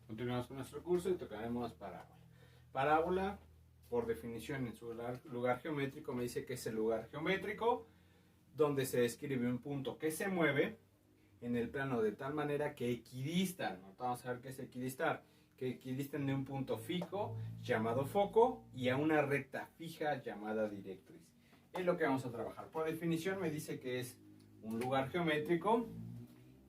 Continuamos con nuestro curso y tocaremos parábola. Parábola, por definición, en su lugar geométrico me dice que es el lugar geométrico donde se describe un punto que se mueve en el plano de tal manera que equidistan. Vamos a ver qué es equidistar. Que equidistan de un punto fijo llamado foco y a una recta fija llamada directriz. Es lo que vamos a trabajar. Por definición me dice que es un lugar geométrico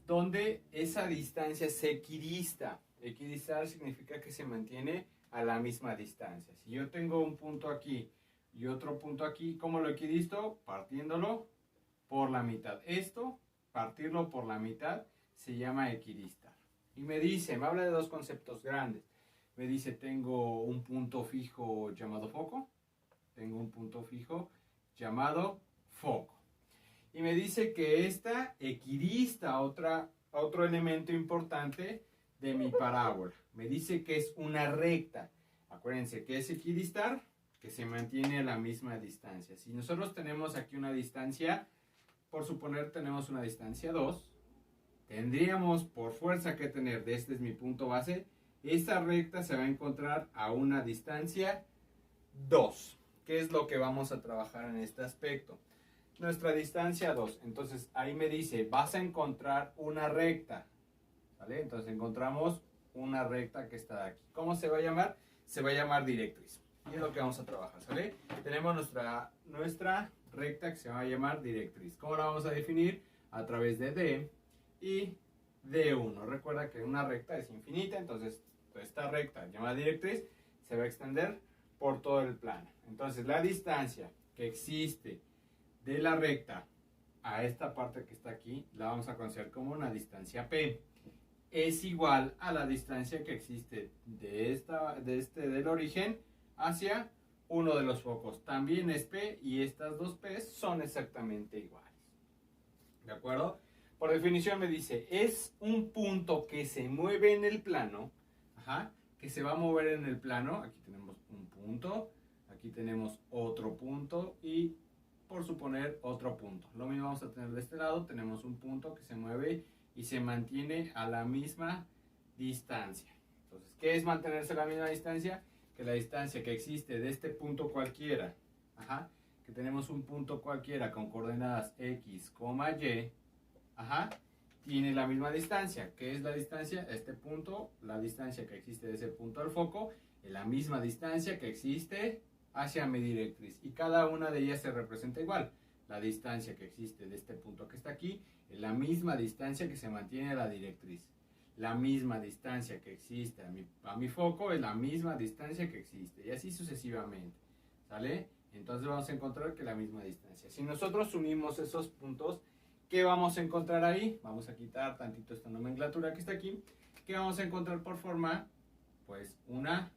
donde esa distancia se equidista. Equidistar significa que se mantiene a la misma distancia. Si yo tengo un punto aquí y otro punto aquí, ¿cómo lo equidisto? Partiéndolo por la mitad. Esto, partirlo por la mitad, se llama equidistar. Y me dice, me habla de dos conceptos grandes. Me dice, tengo un punto fijo llamado foco. Tengo un punto fijo llamado foco. Y me dice que esta equidista otro elemento importante de mi parábola. Me dice que es una recta. Acuérdense, ¿qué es equidistar? Que se mantiene a la misma distancia. Si nosotros tenemos aquí una distancia, por suponer tenemos una distancia 2, tendríamos por fuerza que tener, de este es mi punto base, esta recta se va a encontrar a una distancia 2. ¿Qué es lo que vamos a trabajar en este aspecto? Nuestra distancia 2. Entonces ahí me dice, vas a encontrar una recta. ¿Vale? Entonces encontramos una recta que está aquí. ¿Cómo se va a llamar? Se va a llamar directriz. Y es lo que vamos a trabajar, ¿sale? Tenemos nuestra recta que se va a llamar directriz. ¿Cómo la vamos a definir? A través de D y D1. Recuerda que una recta es infinita, entonces esta recta llamada directriz se va a extender por todo el plano. Entonces la distancia que existe de la recta a esta parte que está aquí, la vamos a conocer como una distancia P. Es igual a la distancia que existe del origen hacia uno de los focos. También es P y estas dos P son exactamente iguales. ¿De acuerdo? Por definición me dice, es un punto que se mueve en el plano, que se va a mover en el plano. Aquí tenemos un punto, aquí tenemos otro punto y, por suponer, otro punto. Lo mismo vamos a tener de este lado, tenemos un punto que se mueve y se mantiene a la misma distancia. Entonces, ¿qué es mantenerse a la misma distancia? Que la distancia que existe de este punto cualquiera, que tenemos un punto cualquiera con coordenadas x, y, tiene la misma distancia. ¿Qué es la distancia? Este punto, la distancia que existe de ese punto al foco, es la misma distancia que existe hacia mi directriz. Y cada una de ellas se representa igual. La distancia que existe de este punto que está aquí es la misma distancia que se mantiene a la directriz. La misma distancia que existe a mi foco es la misma distancia que existe. Y así sucesivamente. ¿Sale? Entonces vamos a encontrar que la misma distancia. Si nosotros unimos esos puntos, ¿qué vamos a encontrar ahí? Vamos a quitar tantito esta nomenclatura que está aquí. ¿Qué vamos a encontrar por forma? Pues una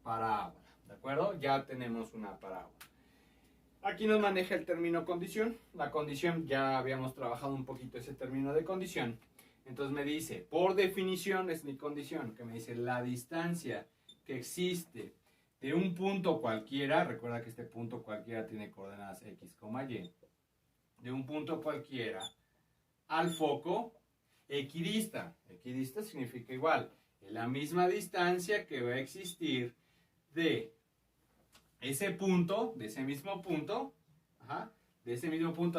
parábola. ¿De acuerdo? Ya tenemos una parábola. Aquí nos maneja el término condición. La condición, ya habíamos trabajado un poquito ese término de condición. Entonces me dice, por definición es mi condición, que me dice la distancia que existe de un punto cualquiera, recuerda que este punto cualquiera tiene coordenadas x, y, de un punto cualquiera al foco equidista. Equidista significa igual, es la misma distancia que va a existir de ese punto, de ese mismo punto,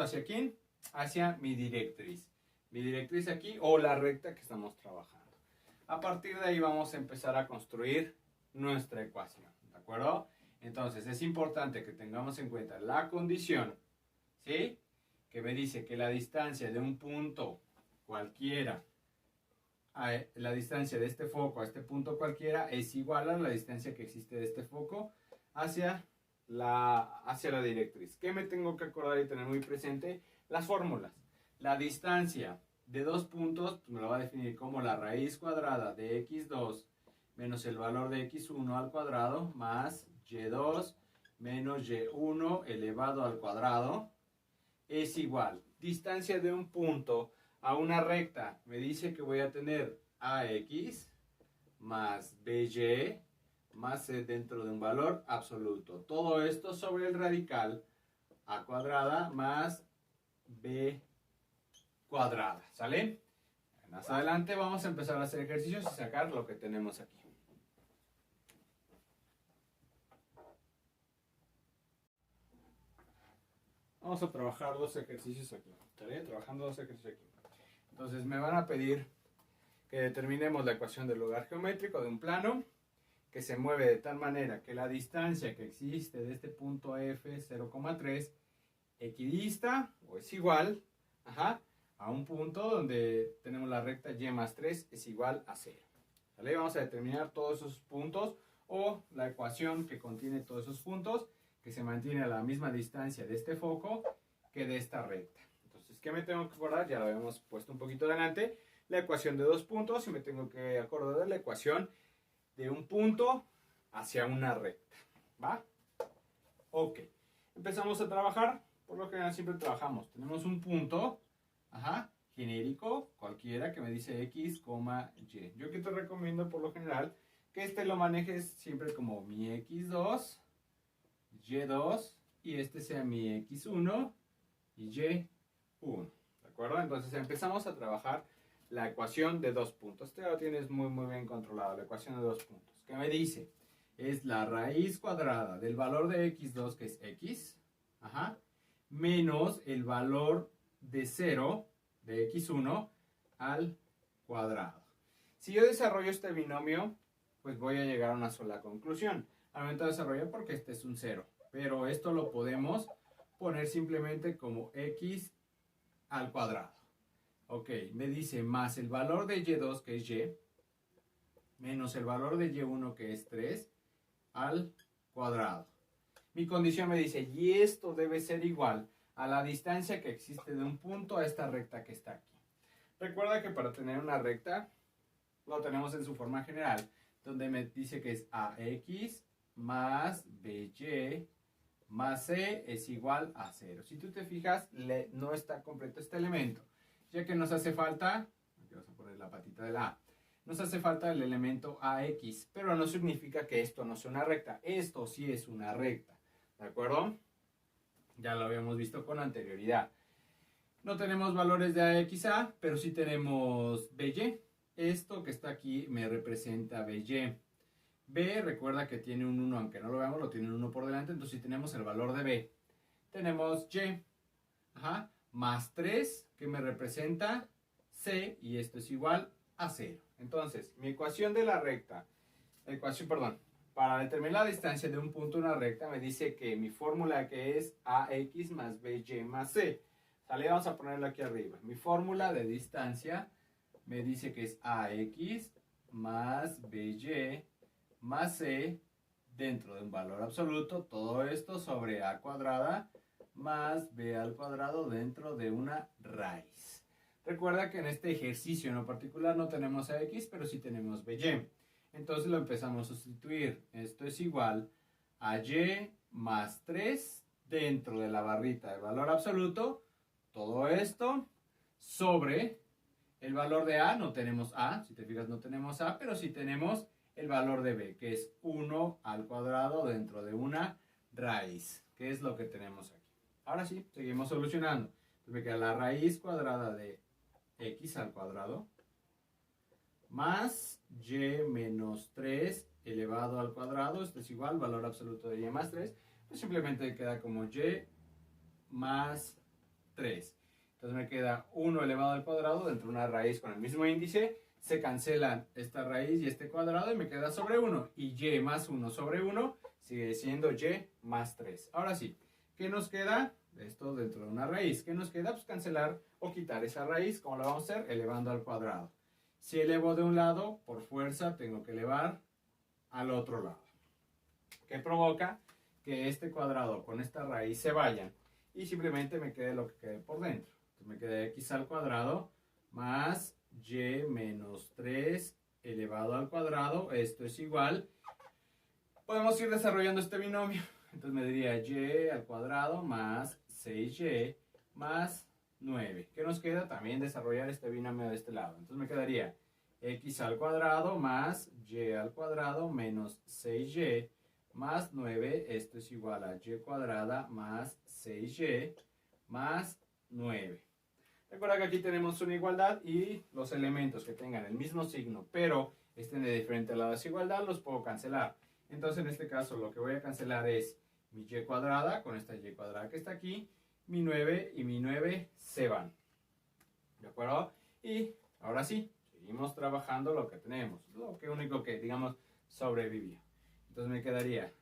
¿hacia quién? Hacia mi directriz. Mi directriz aquí o la recta que estamos trabajando. A partir de ahí vamos a empezar a construir nuestra ecuación, ¿de acuerdo? Entonces es importante que tengamos en cuenta la condición, ¿sí? Que me dice que la distancia de un punto cualquiera, la distancia de este foco a este punto cualquiera es igual a la distancia que existe de este foco hacia la directriz. ¿Qué me tengo que acordar y tener muy presente? Las fórmulas. La distancia de dos puntos me lo va a definir como la raíz cuadrada de x2 menos el valor de x1 al cuadrado más y2 menos y1 elevado al cuadrado es igual. Distancia de un punto a una recta me dice que voy a tener ax más by más c dentro de un valor absoluto. Todo esto sobre el radical a cuadrada más b cuadrada, ¿sale? Más adelante vamos a empezar a hacer ejercicios y sacar lo que tenemos aquí. Vamos a trabajar dos ejercicios aquí. Estaré trabajando dos ejercicios aquí. Entonces me van a pedir que determinemos la ecuación del lugar geométrico de un plano que se mueve de tal manera que la distancia que existe de este punto F 0,3 equidista o es igual a un punto donde tenemos la recta y más 3 es igual a 0. ¿Vale? Vamos a determinar todos esos puntos o la ecuación que contiene todos esos puntos que se mantiene a la misma distancia de este foco que de esta recta. Entonces, ¿qué me tengo que acordar? Ya lo habíamos puesto un poquito adelante. La ecuación de dos puntos y me tengo que acordar de la ecuación de un punto hacia una recta. ¿Va? Ok. Empezamos a trabajar. Por lo general siempre trabajamos. Tenemos un punto, genérico, cualquiera, que me dice X, Y. Yo que te recomiendo por lo general que este lo manejes siempre como mi X2, Y2, y este sea mi X1 y Y1. ¿De acuerdo? Entonces empezamos a trabajar la ecuación de dos puntos. Este lo tienes muy bien controlado, la ecuación de dos puntos. ¿Qué me dice? Es la raíz cuadrada del valor de X2, que es X, menos el valor de 0 de X1 al cuadrado. Si yo desarrollo este binomio, pues voy a llegar a una sola conclusión. Al momento de desarrollar, porque este es un 0. Pero esto lo podemos poner simplemente como X al cuadrado. Ok, me dice más el valor de Y2, que es Y, menos el valor de Y1, que es 3, al cuadrado. Mi condición me dice, y esto debe ser igual a la distancia que existe de un punto a esta recta que está aquí. Recuerda que para tener una recta, lo tenemos en su forma general, donde me dice que es AX más BY más C es igual a 0. Si tú te fijas, no está completo este elemento, ya que nos hace falta, aquí vamos a poner la patita de la A, nos hace falta el elemento AX, pero no significa que esto no sea una recta. Esto sí es una recta. ¿De acuerdo? Ya lo habíamos visto con anterioridad. No tenemos valores de AXA, pero sí tenemos BY. Esto que está aquí me representa BY. B, recuerda que tiene un 1, aunque no lo veamos, lo tiene un 1 por delante, entonces sí tenemos el valor de B. Tenemos Y, más 3, que me representa C, y esto es igual a 0. Entonces, mi ecuación de la recta, para determinar la distancia de un punto a una recta, me dice que mi fórmula que es AX más BY más C. ¿Sale? Vamos a ponerlo aquí arriba. Mi fórmula de distancia me dice que es AX más BY más C dentro de un valor absoluto. Todo esto sobre A cuadrada más B al cuadrado dentro de una raíz. Recuerda que en este ejercicio en lo particular no tenemos AX, pero sí tenemos BY. Entonces lo empezamos a sustituir. Esto es igual a Y más 3 dentro de la barrita de valor absoluto. Todo esto sobre el valor de A. No tenemos A, si te fijas no tenemos A, pero sí tenemos el valor de B, que es 1 al cuadrado dentro de una raíz, que es lo que tenemos aquí. Ahora sí, seguimos solucionando. Entonces me queda la raíz cuadrada de X al cuadrado más Y menos 3 elevado al cuadrado. Esto es igual, valor absoluto de Y más 3. Pues simplemente queda como Y más 3. Entonces me queda 1 elevado al cuadrado dentro de una raíz con el mismo índice. Se cancelan esta raíz y este cuadrado y me queda sobre 1. Y Y más 1 sobre 1 sigue siendo Y más 3. Ahora sí, ¿qué nos queda? Esto dentro de una raíz. ¿Qué nos queda? Pues cancelar o quitar esa raíz. ¿Cómo lo vamos a hacer? Elevando al cuadrado. Si elevo de un lado, por fuerza tengo que elevar al otro lado. ¿Qué provoca? Que este cuadrado con esta raíz se vayan y simplemente me quede lo que quede por dentro. Entonces me queda X al cuadrado más Y menos 3 elevado al cuadrado. Esto es igual. Podemos ir desarrollando este binomio. Entonces me diría Y al cuadrado más 6Y más 9. ¿Qué nos queda? También desarrollar este binomio de este lado. Entonces me quedaría X al cuadrado más Y al cuadrado menos 6Y más 9. Esto es igual a Y cuadrada más 6Y más 9. Recuerda que aquí tenemos una igualdad y los elementos que tengan el mismo signo, pero estén de diferente lado de desigualdad, los puedo cancelar. Entonces, en este caso, lo que voy a cancelar es mi y cuadrada, con esta y cuadrada que está aquí, mi 9 y mi 9 se van. ¿De acuerdo? Y ahora sí, seguimos trabajando lo que tenemos. Lo que único que, digamos, sobrevivió. Entonces me quedaría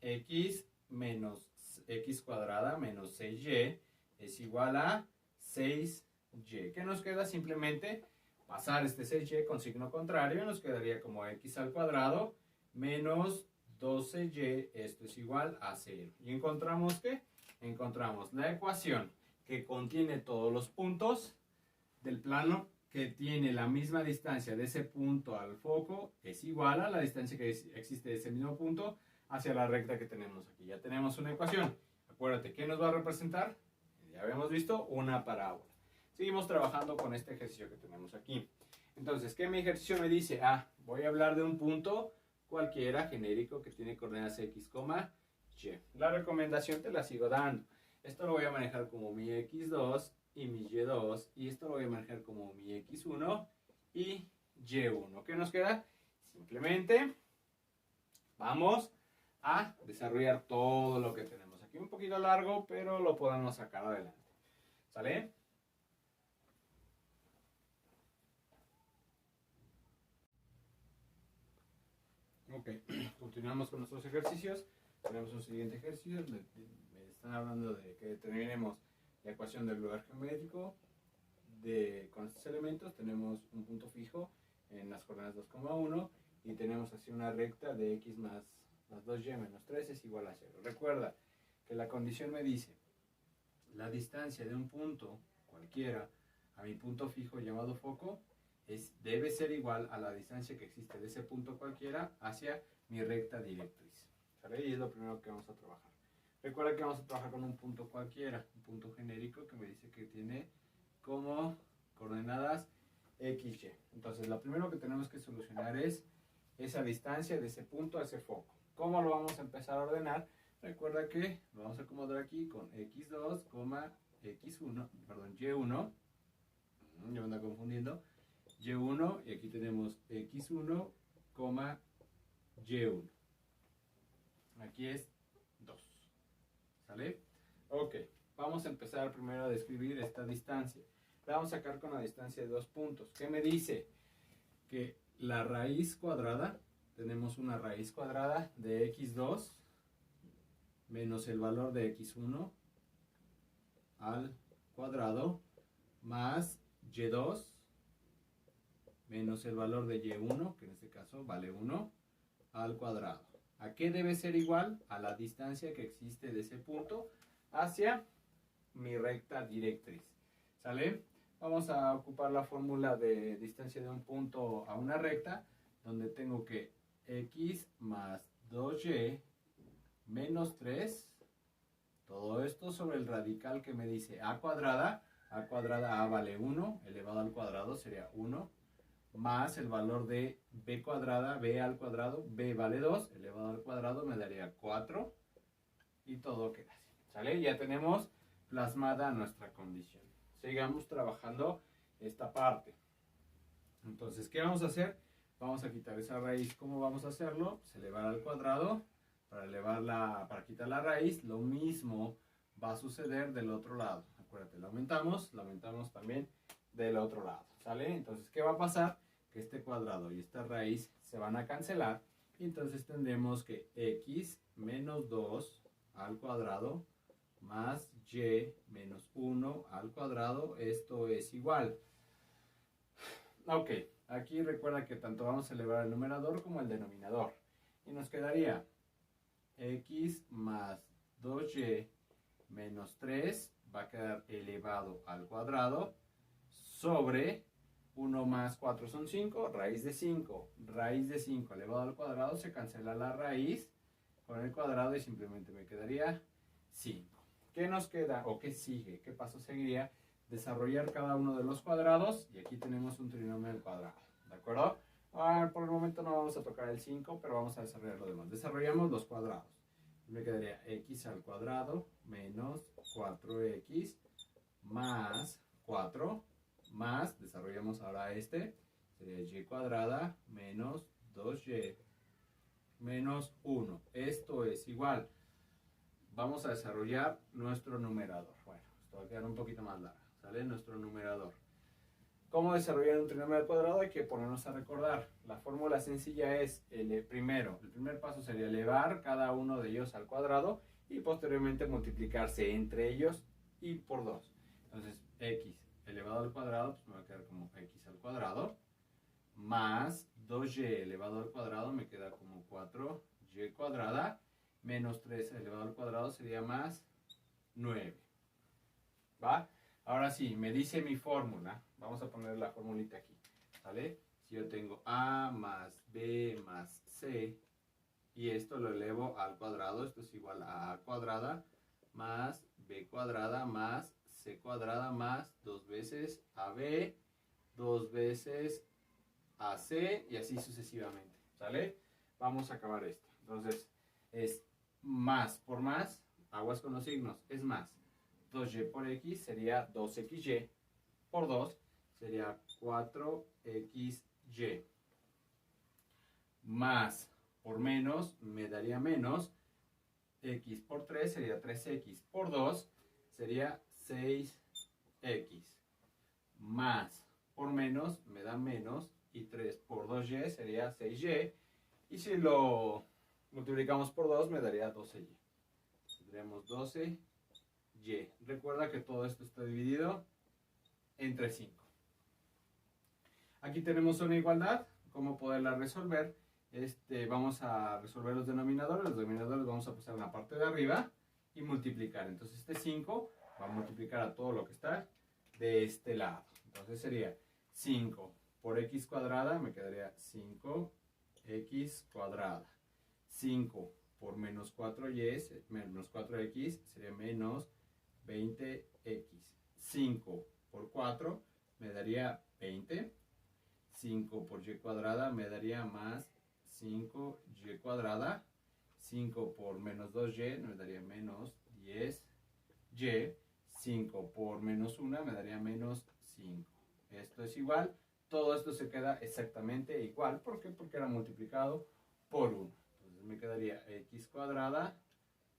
x menos x cuadrada menos 6y es igual a 6y. ¿Qué nos queda? Simplemente pasar este 6y con signo contrario. Nos quedaría como x al cuadrado menos 12y. Esto es igual a 0. ¿Y encontramos qué? Encontramos la ecuación que contiene todos los puntos del plano que tiene la misma distancia de ese punto al foco es igual a la distancia que existe de ese mismo punto hacia la recta que tenemos aquí. Ya tenemos una ecuación. Acuérdate, ¿qué nos va a representar? Ya habíamos visto una parábola. Seguimos trabajando con este ejercicio que tenemos aquí. Entonces, ¿qué mi ejercicio me dice? Voy a hablar de un punto cualquiera genérico que tiene coordenadas x, y. La recomendación te la sigo dando. Esto lo voy a manejar como mi x2 y mi y2, y esto lo voy a manejar como mi x1 y y1. ¿Qué nos queda? Simplemente vamos a desarrollar todo lo que tenemos aquí. Un poquito largo, pero lo podemos sacar adelante. ¿Sale? Ok, continuamos con nuestros ejercicios. Tenemos un siguiente ejercicio. Me están hablando de que determinemos la ecuación del lugar geométrico con estos elementos. Tenemos un punto fijo en las coordenadas 2,1 y tenemos así una recta de x más 2y menos 3 es igual a 0. Recuerda que la condición me dice la distancia de un punto cualquiera a mi punto fijo llamado foco debe ser igual a la distancia que existe de ese punto cualquiera hacia mi recta directriz. ¿Sale? Y es lo primero que vamos a trabajar. Recuerda que vamos a trabajar con un punto cualquiera, un punto genérico que me dice que tiene como coordenadas x, y. Entonces, lo primero que tenemos que solucionar es esa distancia de ese punto a ese foco. ¿Cómo lo vamos a empezar a ordenar? Recuerda que lo vamos a acomodar aquí con x2, x1, perdón, y1. Ya me ando confundiendo. y1 y aquí tenemos x1, y1. Aquí es 2. ¿Sale? Ok, vamos a empezar primero a describir esta distancia. La vamos a sacar con la distancia de 2 puntos. ¿Qué me dice? Que la raíz cuadrada, tenemos una raíz cuadrada de x2 menos el valor de x1 al cuadrado más y2 menos el valor de y1, que en este caso vale 1, al cuadrado. ¿A qué debe ser igual? A la distancia que existe de ese punto hacia mi recta directriz. ¿Sale? Vamos a ocupar la fórmula de distancia de un punto a una recta, donde tengo que x más 2y menos 3, todo esto sobre el radical que me dice a cuadrada a vale 1, elevado al cuadrado sería 1, más el valor de b cuadrada, b al cuadrado, b vale 2, elevado al cuadrado me daría 4, y todo queda así. ¿Sale? Ya tenemos plasmada nuestra condición. Sigamos trabajando esta parte. Entonces, ¿qué vamos a hacer? Vamos a quitar esa raíz. ¿Cómo vamos a hacerlo? Pues elevar al cuadrado. Para quitar la raíz, lo mismo va a suceder del otro lado. Acuérdate, la aumentamos también del otro lado. ¿Sale? Entonces, ¿qué va a pasar? Que este cuadrado y esta raíz se van a cancelar. Y entonces tendremos que x menos 2 al cuadrado más y menos 1 al cuadrado, esto es igual. Ok, aquí recuerda que tanto vamos a elevar el numerador como el denominador. Y nos quedaría x más 2y menos 3 va a quedar elevado al cuadrado sobre 1 más 4 son 5, raíz de 5. Raíz de 5 elevado al cuadrado, se cancela la raíz con el cuadrado y simplemente me quedaría 5. ¿Qué nos queda o qué sigue? ¿Qué paso seguiría? Desarrollar cada uno de los cuadrados y aquí tenemos un trinomio al cuadrado. ¿De acuerdo? Por el momento no vamos a tocar el 5, pero vamos a desarrollar lo demás. Desarrollamos los cuadrados. Me quedaría x al cuadrado menos 4x más 4 más, desarrollamos ahora este, sería y cuadrada menos 2y menos 1. Esto es igual. Vamos a desarrollar nuestro numerador. Bueno, esto va a quedar un poquito más largo. ¿Sale? Nuestro numerador. ¿Cómo desarrollar un trinomio al cuadrado? Hay que ponernos a recordar. La fórmula sencilla es, el primer paso sería elevar cada uno de ellos al cuadrado y posteriormente multiplicarse entre ellos y por 2. Entonces, x elevado al cuadrado, pues me va a quedar como x al cuadrado, más 2y elevado al cuadrado me queda como 4y cuadrada, menos 3 elevado al cuadrado sería más 9. ¿Va? Ahora sí, me dice mi fórmula. Vamos a poner la formulita aquí. ¿Vale? Si yo tengo a más b más c y esto lo elevo al cuadrado, esto es igual a cuadrada más b cuadrada más c cuadrada más 2 veces ab, 2 veces ac y así sucesivamente. ¿Sale? Vamos a acabar esto. Entonces, es más por más, aguas con los signos, es más. 2y por x sería 2xy por 2 sería 4xy. Más por menos me daría menos. X por 3 sería 3x por 2 sería 6x. Más por menos me da menos. Y 3 por 2y sería 6y. Y si lo multiplicamos por 2 me daría 12y. Tendríamos 12y. Recuerda que todo esto está dividido entre 5. Aquí tenemos una igualdad. ¿Cómo poderla resolver? Vamos a resolver los denominadores. Los denominadores vamos a pasar en la parte de arriba y multiplicar. Entonces este 5 va a multiplicar a todo lo que está de este lado. Entonces sería 5 por x cuadrada, me quedaría 5x cuadrada. 5 por menos 4y, menos 4x, sería menos 20x. 5 por 4 me daría 20. 5 por y cuadrada me daría más 5y cuadrada. 5 por menos 2y me daría menos 10y. 5 por menos 1 me daría menos 5. Esto es igual. Todo esto se queda exactamente igual. ¿Por qué? Porque era multiplicado por 1. Entonces me quedaría x cuadrada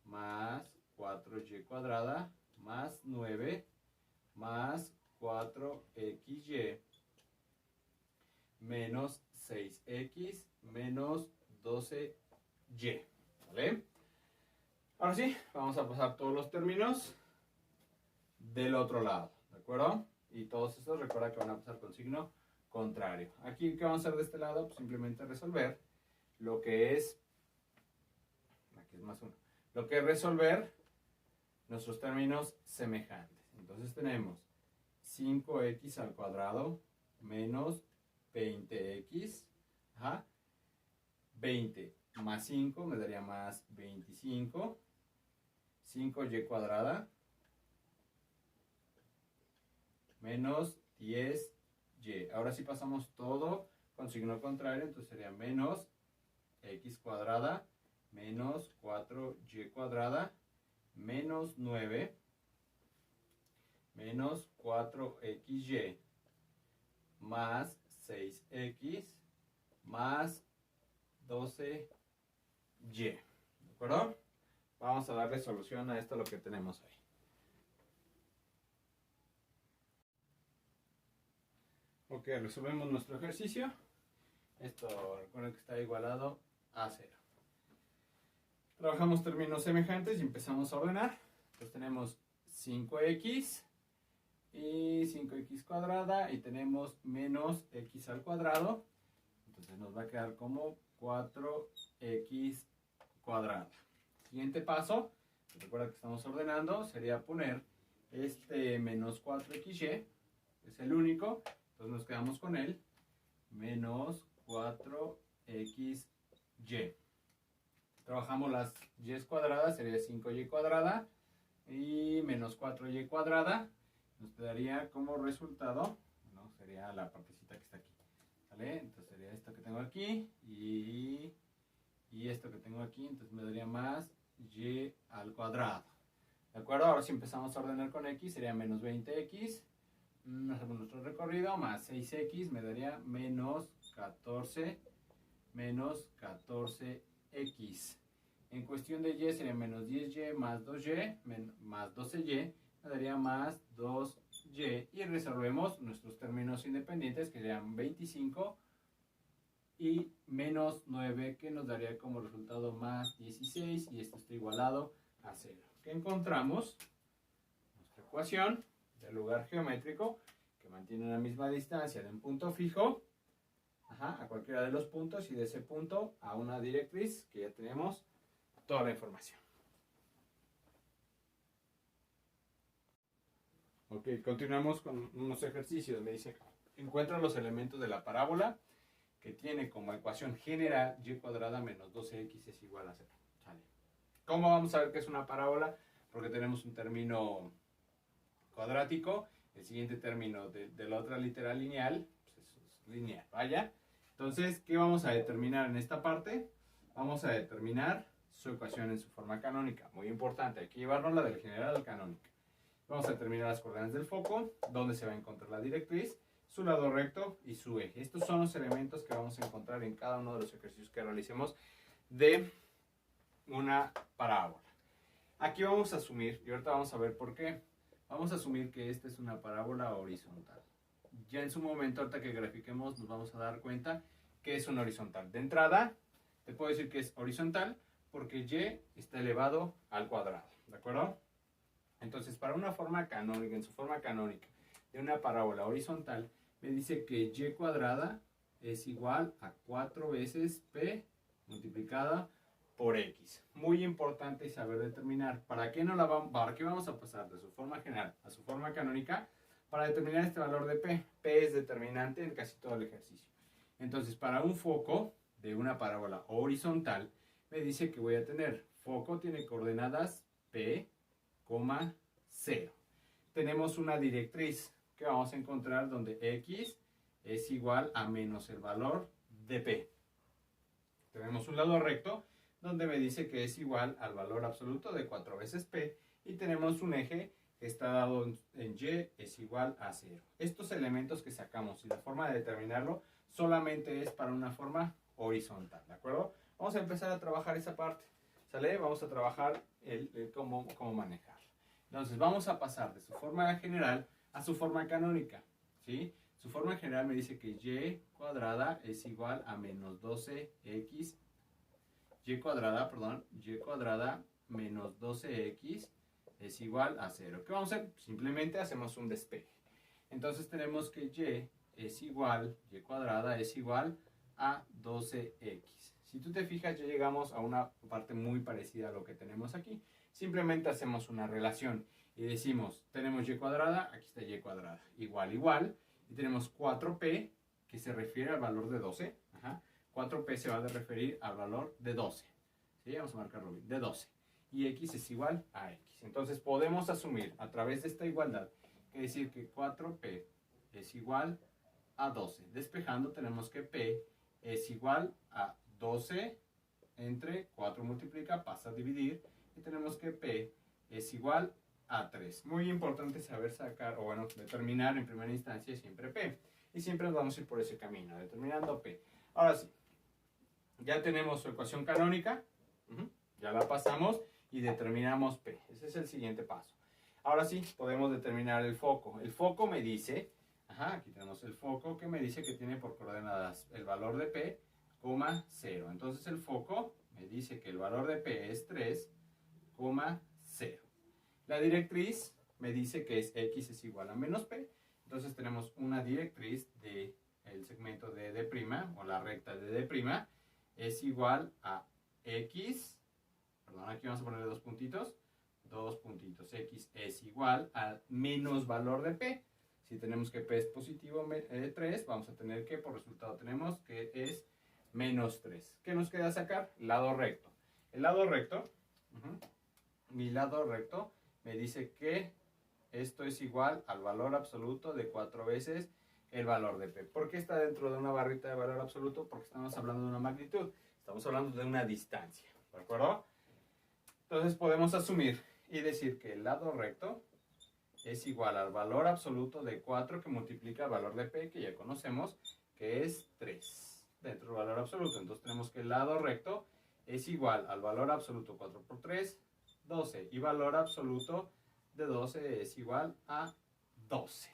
más 4y cuadrada más 9 más 4xy menos 6x menos 12y. ¿Vale? Ahora sí, vamos a pasar todos los términos del otro lado. ¿De acuerdo? Y todos estos recuerda que van a pasar con signo contrario. Aquí, ¿qué vamos a hacer de este lado? Pues simplemente resolver lo que es... Aquí es más 1. Lo que es resolver nuestros términos semejantes. Entonces tenemos 5x al cuadrado menos 20x. Ajá. 20 más 5 me daría más 25. 5y cuadrada menos 10y. Ahora sí pasamos todo con signo contrario, entonces sería menos x cuadrada menos 4y cuadrada menos 9 menos 4xy más 6x más 12y. ¿De acuerdo? Vamos a darle solución a esto lo que tenemos ahí. Ok, resolvemos nuestro ejercicio. Esto recuerden que está igualado a 0. Trabajamos términos semejantes y empezamos a ordenar. Entonces tenemos 5x y 5x cuadrada y tenemos menos x al cuadrado. Entonces nos va a quedar como 4x cuadrada. Siguiente paso, recuerda que estamos ordenando, sería poner este menos 4xy, es el único, entonces nos quedamos con él, menos 4xy. Trabajamos las y cuadradas, sería 5y cuadrada y menos 4y cuadrada, nos quedaría como resultado, bueno, sería la partecita que está aquí, ¿vale? Entonces sería esto que tengo aquí y esto que tengo aquí, entonces me daría más y al cuadrado. ¿De acuerdo? Ahora si empezamos a ordenar con x, sería menos 20x hacemos nuestro recorrido, más 6x me daría menos 14x. En cuestión de y sería menos 10y más 2y más 12y, me daría más 2y. Y resolvemos nuestros términos independientes, que serían 25 y menos 9, que nos daría como resultado más 16, y esto está igualado a 0. ¿Qué encontramos? Nuestra ecuación del lugar geométrico, que mantiene la misma distancia de un punto fijo a cualquiera de los puntos, y de ese punto a una directriz, que ya tenemos toda la información. Ok, continuamos con unos ejercicios. Me dice, encuentra los elementos de la parábola que tiene como ecuación general y cuadrada menos 12x es igual a 0. ¿Sale? ¿Cómo vamos a ver que es una parábola? Porque tenemos un término cuadrático, el siguiente término de la otra litera lineal, pues es lineal, ¿vaya? Entonces, ¿qué vamos a determinar en esta parte? Vamos a determinar su ecuación en su forma canónica. Muy importante, hay que llevarnos del general al canónica. Vamos a determinar las coordenadas del foco, dónde se va a encontrar la directriz, su lado recto y su eje. Estos son los elementos que vamos a encontrar en cada uno de los ejercicios que realicemos de una parábola. Aquí vamos a asumir, y ahorita vamos a ver por qué, vamos a asumir que esta es una parábola horizontal. Ya en su momento, ahorita que grafiquemos, nos vamos a dar cuenta que es una horizontal. De entrada, te puedo decir que es horizontal porque y está elevado al cuadrado, ¿de acuerdo? Entonces, para una forma canónica, en su forma canónica de una parábola horizontal, me dice que y cuadrada es igual a 4 veces p multiplicada por x. Muy importante saber determinar para qué vamos a pasar de su forma general a su forma canónica, para determinar este valor de p. P es determinante en casi todo el ejercicio. Entonces, para un foco de una parábola horizontal, me dice que voy a tener, foco tiene coordenadas p, 0. Tenemos una directriz que vamos a encontrar donde x es igual a menos el valor de p. Tenemos un lado recto donde me dice que es igual al valor absoluto de 4 veces p, y tenemos un eje que está dado en y es igual a 0. Estos elementos que sacamos y la forma de determinarlo solamente es para una forma horizontal, ¿de acuerdo? Vamos a empezar a trabajar esa parte, ¿sale? Vamos a trabajar cómo manejar. Entonces vamos a pasar de su forma general a su forma canónica, ¿sí? Su forma general me dice que y cuadrada es igual a menos 12x, y cuadrada menos 12x es igual a 0. ¿Qué vamos a hacer? Simplemente hacemos un despeje. Entonces tenemos que y cuadrada es igual a 12x. Si tú te fijas, ya llegamos a una parte muy parecida a lo que tenemos aquí. Simplemente hacemos una relación y decimos, tenemos y cuadrada, aquí está y cuadrada, igual, y tenemos 4p, que se refiere al valor de 12. 4p se va a referir al valor de 12. ¿Sí? Vamos a marcarlo bien, de 12. Y x es igual a x. Entonces podemos asumir a través de esta igualdad, que decir que 4p es igual a 12. Despejando tenemos que p es igual a 12 entre 4 multiplica, pasa a dividir, y tenemos que p es igual a 3. Muy importante saber sacar, o bueno, determinar en primera instancia siempre p. Y siempre nos vamos a ir por ese camino, determinando p. Ahora sí, ya tenemos su ecuación canónica, ya la pasamos y determinamos p. Ese es el siguiente paso. Ahora sí, podemos determinar el foco. El foco me dice, aquí tenemos el foco que me dice que tiene por coordenadas el valor de p, 0. Entonces el foco me dice que el valor de p es 3, 0. La directriz me dice que es x es igual a menos p. Entonces tenemos una directriz del segmento de D', o la recta de D', es igual a x, perdón, aquí vamos a ponerle dos puntitos, x es igual al menos valor de p. Si tenemos que p es positivo 3, vamos a tener que, por resultado tenemos que es menos 3. ¿Qué nos queda sacar? Lado recto. El lado recto, mi lado recto me dice que esto es igual al valor absoluto de 4 veces el valor de p. ¿Por qué está dentro de una barrita de valor absoluto? Porque estamos hablando de una magnitud, estamos hablando de una distancia, ¿de acuerdo? Entonces podemos asumir y decir que el lado recto es igual al valor absoluto de 4 que multiplica el valor de P, que ya conocemos, que es 3 dentro del valor absoluto. Entonces tenemos que el lado recto es igual al valor absoluto 4 por 3, 12. Y valor absoluto de 12 es igual a 12.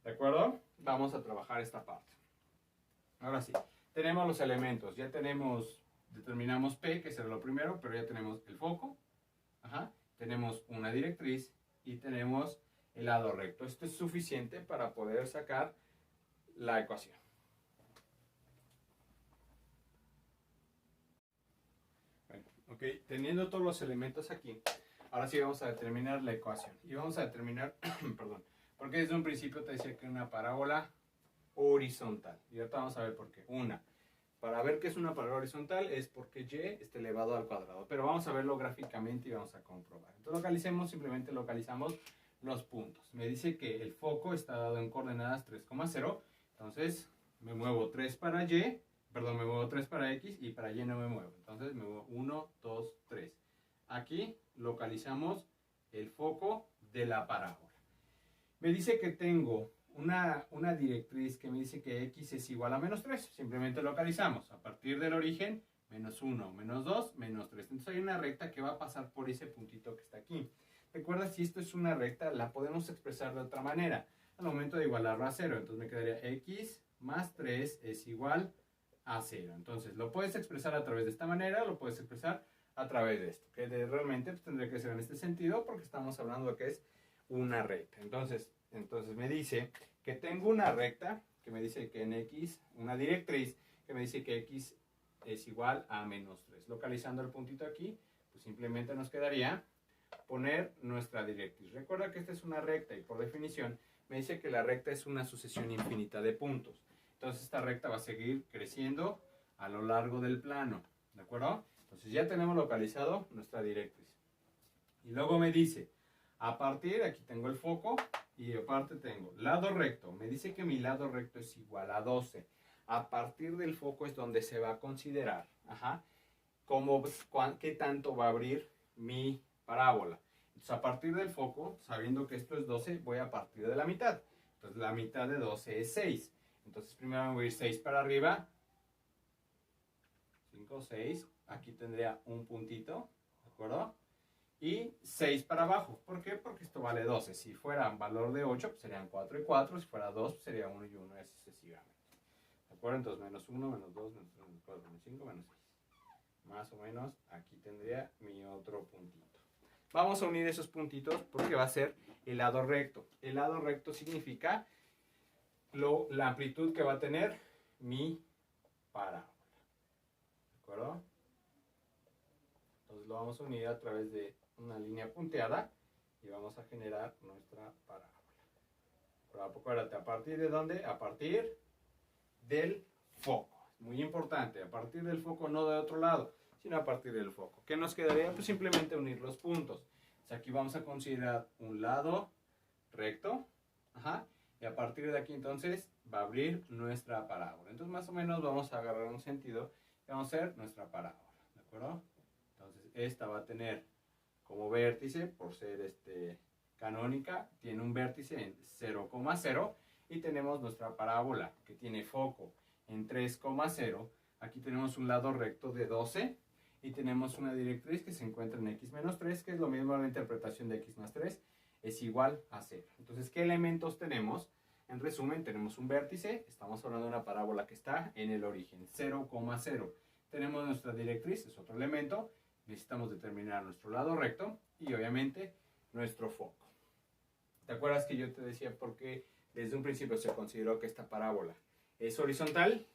¿De acuerdo? Vamos a trabajar esta parte. Ahora sí, tenemos los elementos. Ya determinamos P, que será lo primero, pero ya tenemos el foco. Ajá. Tenemos una directriz y tenemos el lado recto. Esto es suficiente para poder sacar la ecuación. Bueno, ok, teniendo todos los elementos aquí, ahora sí vamos a determinar la ecuación. Y vamos a determinar, perdón, porque desde un principio te decía que una parábola horizontal. Y ahorita vamos a ver por qué. Para ver qué es una parábola horizontal es porque y está elevado al cuadrado. Pero vamos a verlo gráficamente y vamos a comprobar. Entonces simplemente localizamos los puntos. Me dice que el foco está dado en coordenadas 3,0. Entonces me muevo 3 para y, perdón, me muevo 3 para x y para y no me muevo. Entonces me muevo 1, 2, 3. Aquí localizamos el foco de la parábola. Me dice que tengo una directriz que me dice que x es igual a menos 3. Simplemente localizamos a partir del origen, menos 1, menos 2, menos 3. Entonces hay una recta que va a pasar por ese puntito que está aquí. Recuerda, si esto es una recta, la podemos expresar de otra manera. Al momento de igualarlo a 0, entonces me quedaría x más 3 es igual a 0. Entonces lo puedes expresar a través de esta manera, lo puedes expresar a través de esto. Que realmente pues, tendría que ser en este sentido porque estamos hablando de que es una recta. Entonces me dice que tengo una recta que me dice que en x, una directriz que me dice que x es igual a menos 3. Localizando el puntito aquí, pues simplemente nos quedaría poner nuestra directriz. Recuerda que esta es una recta y por definición me dice que la recta es una sucesión infinita de puntos. Entonces esta recta va a seguir creciendo a lo largo del plano. ¿De acuerdo? Entonces ya tenemos localizado nuestra directriz. Y luego me dice, a partir, aquí tengo el foco y aparte tengo lado recto. Me dice que mi lado recto es igual a 12. A partir del foco es donde se va a considerar, qué tanto va a abrir mi parábola. Entonces a partir del foco, sabiendo que esto es 12, voy a partir de la mitad. Entonces la mitad de 12 es 6. Entonces primero me voy a ir 6 para arriba. 5, 6. Aquí tendría un puntito, ¿de acuerdo? Y 6 para abajo. ¿Por qué? Porque esto vale 12. Si fuera un valor de 8, pues serían 4 y 4. Si fuera 2, pues sería 1 y 1, y así sucesivamente. ¿De acuerdo? Entonces menos 1, menos 2, menos 3, menos 4, menos 5, menos 6. Más o menos aquí tendría mi otro puntito. Vamos a unir esos puntitos porque va a ser el lado recto. El lado recto significa la amplitud que va a tener mi parábola. ¿De acuerdo? Entonces lo vamos a unir a través de una línea punteada y vamos a generar nuestra parábola. Pero acuérdate, ¿a partir de dónde? A partir del foco. Muy importante, a partir del foco, no de otro lado, sino a partir del foco. ¿Qué nos quedaría? Pues simplemente unir los puntos. Entonces aquí vamos a considerar un lado recto, y a partir de aquí entonces va a abrir nuestra parábola. Entonces más o menos vamos a agarrar un sentido y vamos a hacer nuestra parábola, ¿de acuerdo? Entonces esta va a tener como vértice, por ser canónica, tiene un vértice en 0,0 y tenemos nuestra parábola que tiene foco en 3,0. Aquí tenemos un lado recto de 12 y tenemos una directriz que se encuentra en x menos 3, que es lo mismo a la interpretación de x más 3, es igual a 0. Entonces, ¿qué elementos tenemos? En resumen, tenemos un vértice, estamos hablando de una parábola que está en el origen, 0,0. Tenemos nuestra directriz, es otro elemento, necesitamos determinar nuestro lado recto y obviamente nuestro foco. ¿Te acuerdas que yo te decía por qué desde un principio se consideró que esta parábola es horizontal?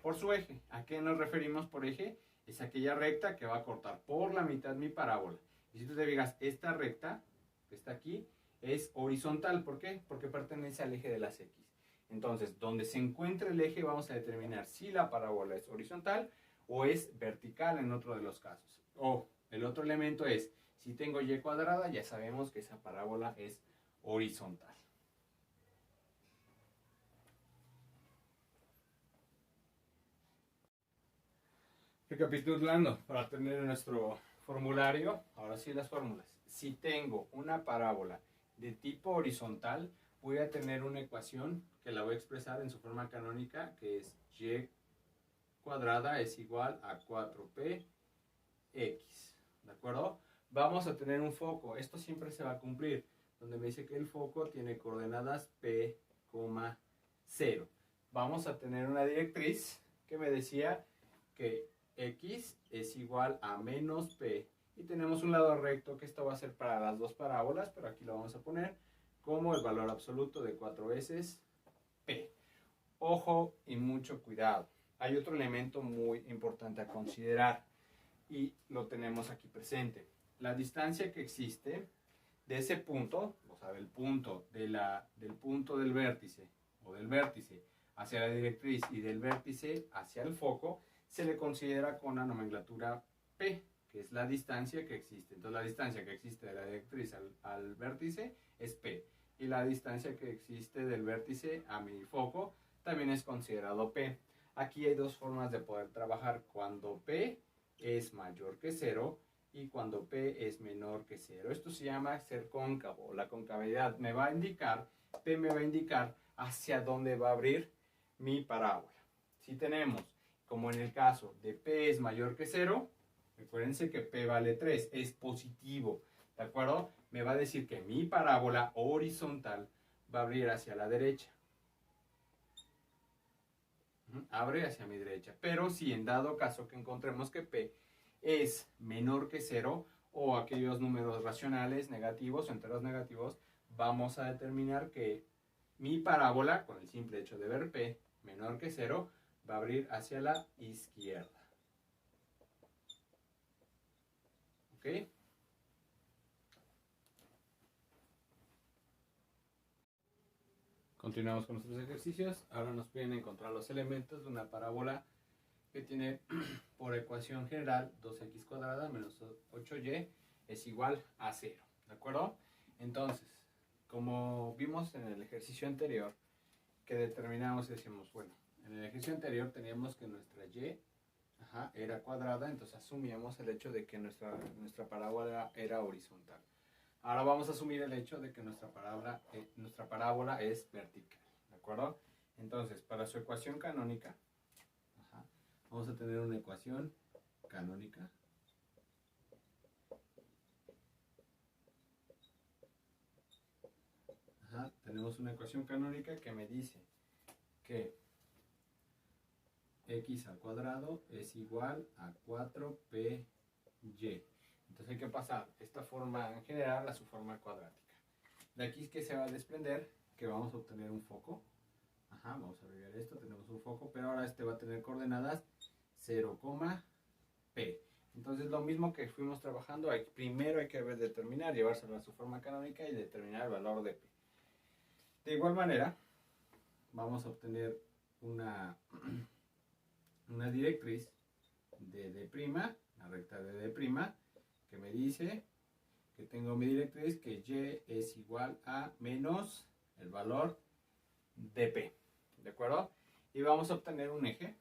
Por su eje. ¿A qué nos referimos por eje? Es aquella recta que va a cortar por la mitad mi parábola. Y si tú te fijas, esta recta que está aquí es horizontal. ¿Por qué? Porque pertenece al eje de las X. Entonces, donde se encuentre el eje vamos a determinar si la parábola es horizontal o es vertical en otro de los casos. O el otro elemento es, si tengo y cuadrada, ya sabemos que esa parábola es horizontal. Recapitulando, para tener nuestro formulario, ahora sí las fórmulas. Si tengo una parábola de tipo horizontal, voy a tener una ecuación que la voy a expresar en su forma canónica, que es y cuadrada es igual a 4px. ¿De acuerdo? Vamos a tener un foco. Esto siempre se va a cumplir, donde me dice que el foco tiene coordenadas p, 0. Vamos a tener una directriz que me decía que x es igual a menos p. Y tenemos un lado recto, que esto va a ser para las dos parábolas, pero aquí lo vamos a poner como el valor absoluto de 4 veces p. Ojo y mucho cuidado. Hay otro elemento muy importante a considerar y lo tenemos aquí presente. La distancia que existe de ese punto, o sea, del punto del vértice o del vértice hacia la directriz y del vértice hacia el foco, se le considera con la nomenclatura P, que es la distancia que existe. Entonces la distancia que existe de la directriz al vértice es P. Y la distancia que existe del vértice a mi foco también es considerado P. Aquí hay dos formas de poder trabajar: cuando P es mayor que 0 y cuando P es menor que 0. Esto se llama ser cóncavo. La concavidad me va a indicar, P me va a indicar hacia dónde va a abrir mi parábola. Si tenemos, como en el caso de P es mayor que 0, recuérdense que P vale 3, es positivo, ¿de acuerdo? Me va a decir que mi parábola horizontal va a abrir hacia la derecha. Abre hacia mi derecha. Pero si en dado caso que encontremos que P es menor que 0 o aquellos números racionales negativos o enteros negativos, vamos a determinar que mi parábola, con el simple hecho de ver P menor que 0, va a abrir hacia la izquierda. ¿Ok? Continuamos con nuestros ejercicios. Ahora nos piden encontrar los elementos de una parábola que tiene por ecuación general 2x cuadrada menos 8y es igual a 0. ¿De acuerdo? Entonces, como vimos en el ejercicio anterior, que determinamos y decimos, bueno, en el ejercicio anterior teníamos que nuestra y era cuadrada, entonces asumíamos el hecho de que nuestra parábola era horizontal. Ahora vamos a asumir el hecho de que nuestra parábola es vertical, ¿de acuerdo? Entonces, para su ecuación canónica, vamos a tener una ecuación canónica tenemos una ecuación canónica que me dice que x al cuadrado es igual a 4py. Entonces hay que pasar esta forma en general a su forma cuadrática. De aquí es que se va a desprender que vamos a obtener un foco. Vamos a abreviar esto, tenemos un foco, pero ahora este va a tener coordenadas 0, p. Entonces lo mismo que fuimos trabajando, primero hay que determinar, llevárselo a su forma canónica y determinar el valor de p. De igual manera, vamos a obtener una directriz de D', la recta de D', que me dice que tengo mi directriz que y es igual a menos el valor de p. ¿De acuerdo? Y vamos a obtener un eje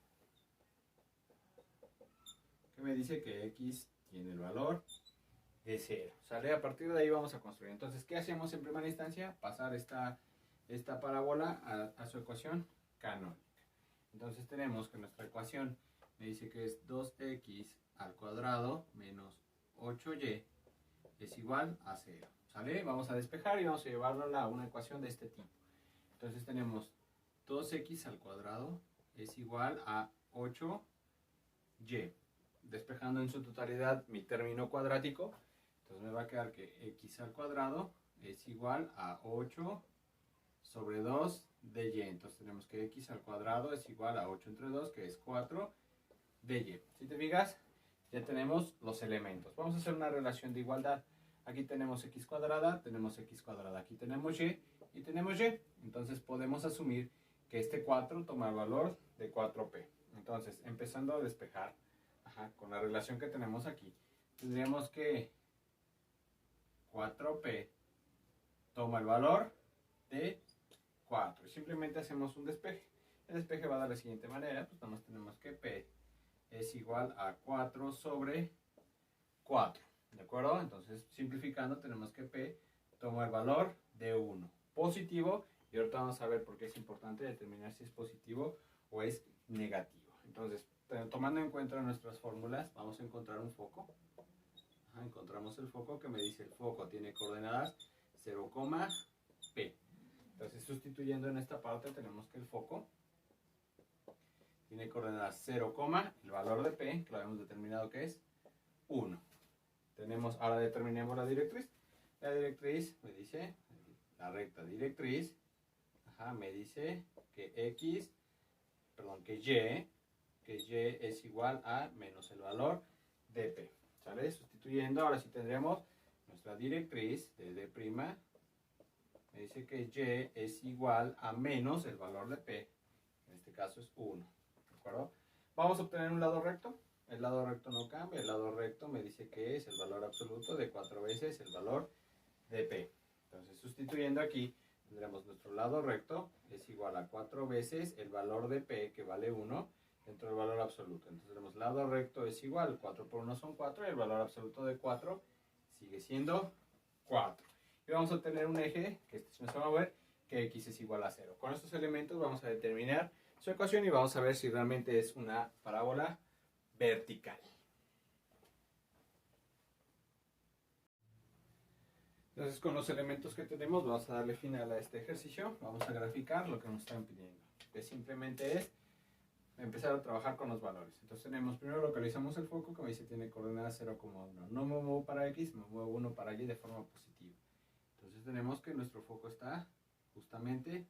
que me dice que x tiene el valor de 0. ¿Sale? A partir de ahí vamos a construir. Entonces, ¿qué hacemos en primera instancia? Pasar esta parábola a su ecuación canónica. Entonces tenemos que nuestra ecuación me dice que es 2x al cuadrado menos 8y es igual a 0. ¿Sale? Vamos a despejar y vamos a llevarla a una ecuación de este tipo. Entonces tenemos 2x al cuadrado es igual a 8y. Despejando en su totalidad mi término cuadrático, entonces me va a quedar que x al cuadrado es igual a 8 sobre 2 de y. Entonces tenemos que x al cuadrado es igual a 8 entre 2, que es 4 de y. Si te fijas, ya tenemos los elementos. Vamos a hacer una relación de igualdad. Aquí tenemos x cuadrada, aquí tenemos y tenemos y. Entonces podemos asumir que este 4 toma el valor de 4p. Entonces, empezando a despejar, con la relación que tenemos aquí, tendríamos que 4p toma el valor de 4. Y simplemente hacemos un despeje. El despeje va a dar de la siguiente manera, pues nada más tenemos que p es igual a 4 sobre 4. ¿De acuerdo? Entonces, simplificando, tenemos que p toma el valor de 1. Positivo, y ahorita vamos a ver por qué es importante determinar si es positivo o es negativo. Entonces, tomando en cuenta nuestras fórmulas, vamos a encontrar un foco. Encontramos el foco que me dice el foco tiene coordenadas 0, P. Entonces, sustituyendo en esta parte, tenemos que el foco tiene coordenadas 0, el valor de P, que lo habíamos determinado que es 1. Ahora determinemos la directriz. La directriz me dice, la recta directriz, me dice que Y es igual a menos el valor de P. ¿Sale? Sustituyendo, ahora sí tendremos nuestra directriz de D', me dice que Y es igual a menos el valor de P, en este caso es 1. ¿De acuerdo? Vamos a obtener un lado recto. El lado recto no cambia, el lado recto me dice que es el valor absoluto de 4 veces el valor de P. Entonces, sustituyendo aquí, tendremos nuestro lado recto es igual a 4 veces el valor de P, que vale 1, dentro del valor absoluto. Entonces, tenemos lado recto es igual, 4 por 1 son 4, y el valor absoluto de 4 sigue siendo 4. Y vamos a obtener un eje, que este no se va a mover, que X es igual a 0. Con estos elementos vamos a determinar su ecuación y vamos a ver si realmente es una parábola vertical. Entonces, con los elementos que tenemos, vamos a darle final a este ejercicio. Vamos a graficar lo que nos están pidiendo, que simplemente es empezar a trabajar con los valores. Entonces, primero localizamos el foco, que me dice tiene coordenadas 0,1. No me muevo para X, me muevo 1 para Y de forma positiva. Entonces, tenemos que nuestro foco está justamente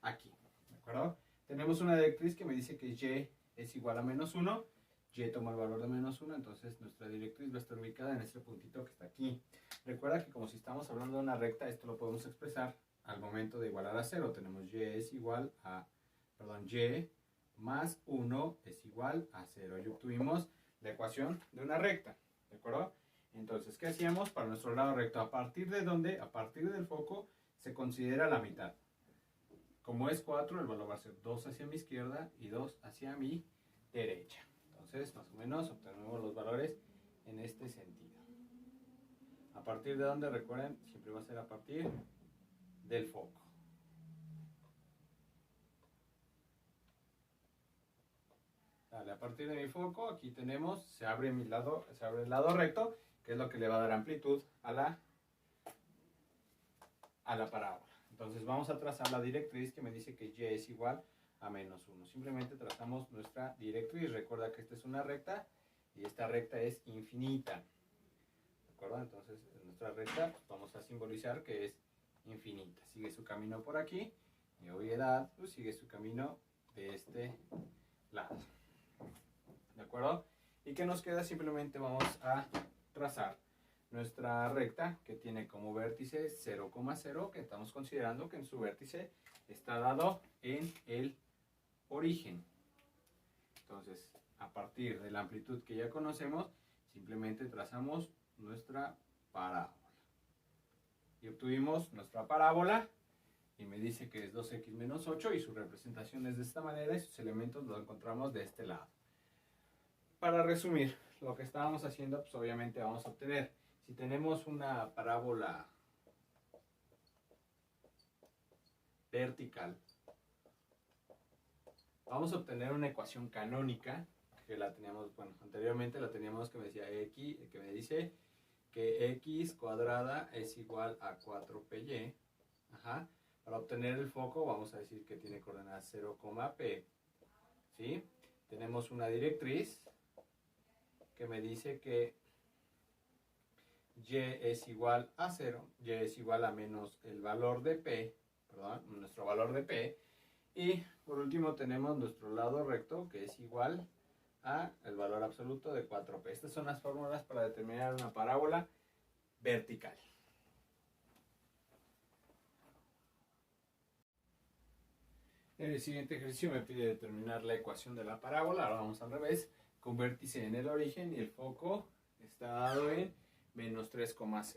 aquí. ¿De acuerdo? Tenemos una directriz que me dice que Y es igual a menos 1. Y toma el valor de menos 1, entonces nuestra directriz va a estar ubicada en este puntito que está aquí. Recuerda que como si estamos hablando de una recta, esto lo podemos expresar al momento de igualar a 0. Tenemos Y es igual a, Y más 1 es igual a 0. Y obtuvimos la ecuación de una recta, ¿de acuerdo? Entonces, ¿qué hacíamos para nuestro lado recto? ¿A partir de dónde? A partir del foco se considera la mitad. Como es 4, el valor va a ser 2 hacia mi izquierda y 2 hacia mi derecha. Entonces, más o menos, obtenemos los valores en este sentido. ¿A partir de dónde? Recuerden, siempre va a ser a partir del foco. Dale, a partir de mi foco, aquí tenemos, se abre el lado recto, que es lo que le va a dar amplitud a la parábola. Entonces, vamos a trazar la directriz que me dice que Y es igual a menos 1. Simplemente trazamos nuestra directriz. Recuerda que esta es una recta y esta recta es infinita. ¿De acuerdo? Entonces, en nuestra recta vamos a simbolizar que es infinita. Sigue su camino por aquí. Y obviedad, pues sigue su camino de este lado. ¿De acuerdo? ¿Y qué nos queda? Simplemente vamos a trazar nuestra recta, que tiene como vértice 0,0, que estamos considerando que en su vértice está dado en el origen. Entonces, a partir de la amplitud que ya conocemos, simplemente trazamos nuestra parábola. Y obtuvimos nuestra parábola, y me dice que es 2x menos 8, y su representación es de esta manera, y sus elementos los encontramos de este lado. Para resumir, lo que estábamos haciendo, pues obviamente vamos a obtener, si tenemos una parábola vertical, vamos a obtener una ecuación canónica, que la teníamos, bueno, anteriormente la teníamos que me decía X, que me dice que X cuadrada es igual a 4PY. Para obtener el foco vamos a decir que tiene coordenadas 0, P. ¿Sí? Tenemos una directriz que me dice que Y es igual a 0, Y es igual a menos el valor de P, nuestro valor de P. Y por último tenemos nuestro lado recto, que es igual a el valor absoluto de 4P. Estas son las fórmulas para determinar una parábola vertical. En el siguiente ejercicio me pide determinar la ecuación de la parábola. Ahora vamos al revés, con vértice en el origen y el foco está dado en menos 3,0.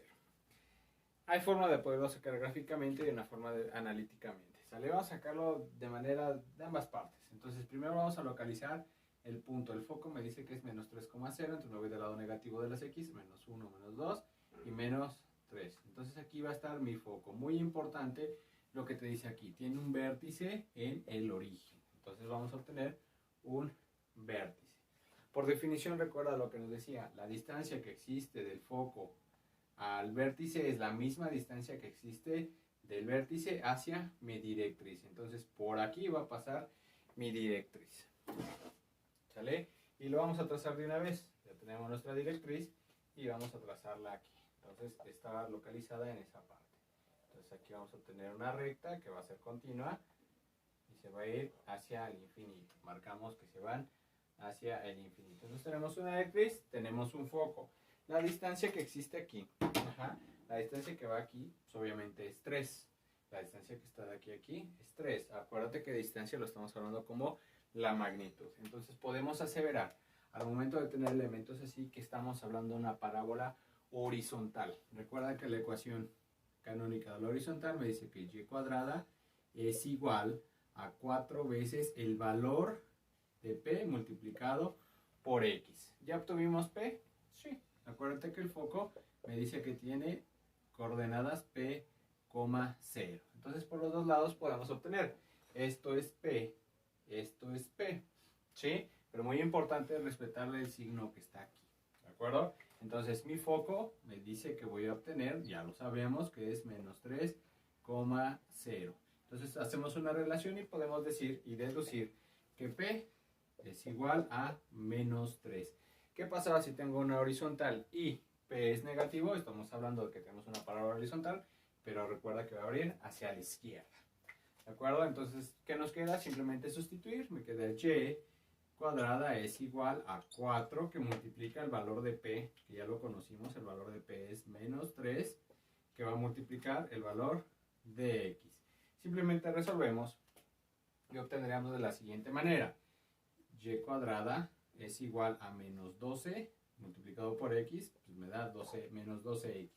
Hay forma de poderlo sacar gráficamente y una forma analíticamente. ¿Sale? Vamos a sacarlo de manera de ambas partes. Entonces, primero vamos a localizar el punto. El foco me dice que es menos 3,0, entonces me voy del lado negativo de las X, menos 1, menos 2 y menos 3. Entonces aquí va a estar mi foco. Muy importante lo que te dice aquí. Tiene un vértice en el origen. Entonces vamos a obtener un vértice. Por definición, recuerda lo que nos decía. La distancia que existe del foco al vértice es la misma distancia que existe del vértice hacia mi directriz. Entonces por aquí va a pasar mi directriz. ¿Sale? Y lo vamos a trazar de una vez. Ya tenemos nuestra directriz y vamos a trazarla aquí. Entonces está localizada en esa parte. Entonces aquí vamos a obtener una recta que va a ser continua y se va a ir hacia el infinito. Marcamos que se van hacia el infinito. Entonces tenemos una directriz, tenemos un foco. La distancia que existe aquí, la distancia que va aquí, pues obviamente es 3. La distancia que está de aquí a aquí es 3. Acuérdate que distancia lo estamos hablando como la magnitud. Entonces podemos aseverar al momento de tener elementos así que estamos hablando de una parábola horizontal. Recuerda que la ecuación canónica de la horizontal me dice que y cuadrada es igual a 4 veces el valor de p multiplicado por x. ¿Ya obtuvimos p? Sí. Acuérdate que el foco me dice que tiene coordenadas p, 0. Entonces por los dos lados podemos obtener. Esto es p, esto es p. ¿Sí? Pero muy importante respetarle el signo que está aquí. ¿De acuerdo? Entonces mi foco me dice que voy a obtener, ya lo sabemos, que es menos 3, 0. Entonces hacemos una relación y podemos decir y deducir que p es igual a menos 3. ¿Qué pasaba si tengo una horizontal y p es negativo? Estamos hablando de que tenemos una parábola horizontal, pero recuerda que va a abrir hacia la izquierda. ¿De acuerdo? Entonces, ¿qué nos queda? Simplemente sustituir. Me queda y cuadrada es igual a 4 que multiplica el valor de p, que ya lo conocimos, el valor de p es menos 3, que va a multiplicar el valor de x. Simplemente resolvemos y obtendríamos de la siguiente manera. Y cuadrada es igual a menos 12 multiplicado por x, pues me da 12, menos 12x.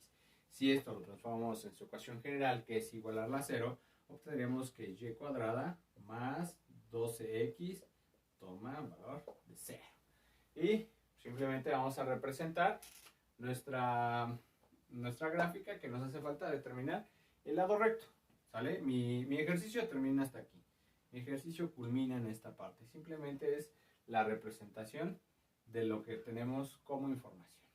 Si esto lo transformamos en su ecuación general, que es igual a la 0, obtendríamos que y cuadrada más 12x toma valor de 0. Y simplemente vamos a representar nuestra gráfica, que nos hace falta determinar el lado recto. ¿Sale? Mi ejercicio termina hasta aquí. Mi ejercicio culmina en esta parte. Simplemente es la representación de lo que tenemos como información.